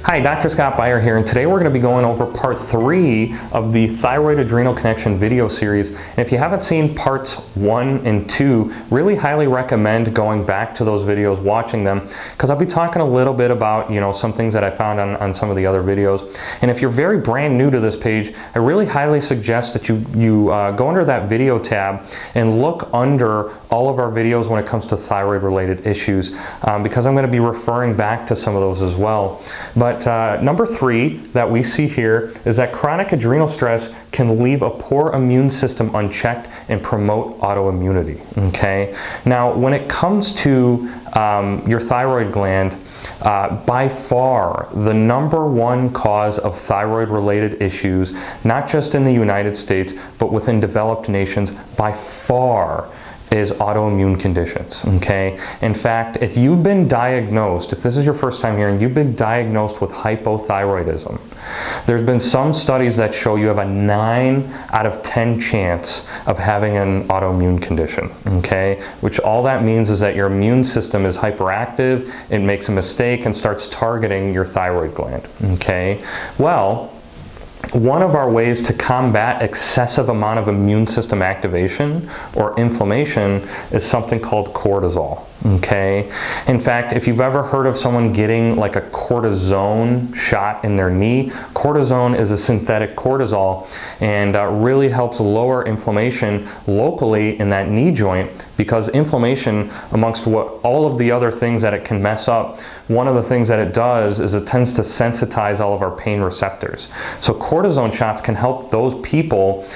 Hi, Dr. Scott Beyer here, and today we're going to be going over part 3 of the Thyroid Adrenal Connection video series. And if you haven't seen parts 1 and 2, really highly recommend going back to those videos, watching them, because I'll be talking a little bit about, some things that I found on some of the other videos. And if you're very brand new to this page, I really highly suggest that you go under that video tab and look under all of our videos when it comes to thyroid related issues, because I'm going to be referring back to some of those as well. But number 3 that we see here is that chronic adrenal stress can leave a poor immune system unchecked and promote autoimmunity. Okay. Now, when it comes to your thyroid gland, by far the #1 cause of thyroid related issues, not just in the United States, but within developed nations, by far is autoimmune conditions, okay? In fact, if you've been diagnosed, if this is your first time here and you've been diagnosed with hypothyroidism, there's been some studies that show you have a 9 out of 10 chance of having an autoimmune condition, okay? Which all that means is that your immune system is hyperactive, it makes a mistake and starts targeting your thyroid gland, okay? Well, one of our ways to combat excessive amount of immune system activation or inflammation is something called cortisol, okay? In fact, if you've ever heard of someone getting like a cortisone shot in their knee, cortisone is a synthetic cortisol and really helps lower inflammation locally in that knee joint, because inflammation, amongst all of the other things that it can mess up, one of the things that it does is it tends to sensitize all of our pain receptors. So cortisone shots can help those people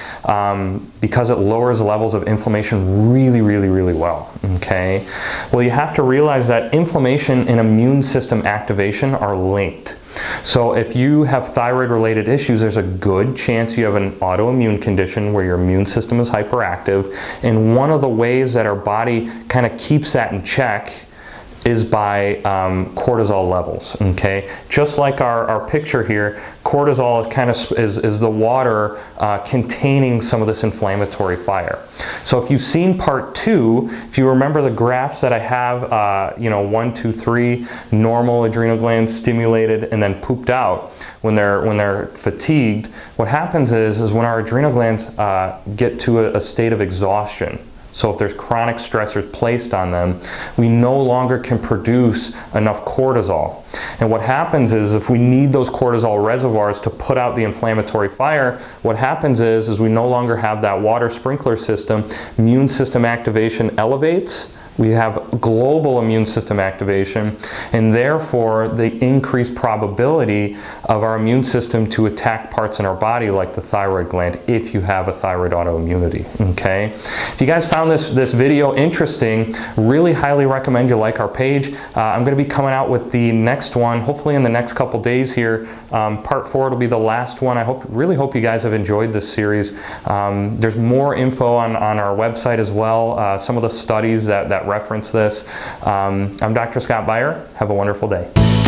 because it lowers the levels of inflammation really well, okay? Well, you have to realize that inflammation and immune system activation are linked. So if you have thyroid related issues, there's a good chance you have an autoimmune condition where your immune system is hyperactive, and one of the ways that our body kind of keeps that in check is by cortisol levels, okay? Just like our picture here, cortisol is the water containing some of this inflammatory fire. So if you've seen part 2, if you remember the graphs that I have, 1, 2, 3, normal adrenal glands stimulated and then pooped out when they're fatigued, what happens is when our adrenal glands get to a state of exhaustion, so if there's chronic stressors placed on them, we no longer can produce enough cortisol. And what happens is if we need those cortisol reservoirs to put out the inflammatory fire, what happens is we no longer have that water sprinkler system. Immune system activation elevates. We have global immune system activation, and therefore the increased probability of our immune system to attack parts in our body like the thyroid gland if you have a thyroid autoimmunity, okay? If you guys found this video interesting, really highly recommend you like our page. I'm going to be coming out with the next one, hopefully in the next couple days here. Part 4 will be the last one. I really hope you guys have enjoyed this series. There's more info on our website as well, some of the studies that reference this. I'm Dr. Scott Beyer. Have a wonderful day.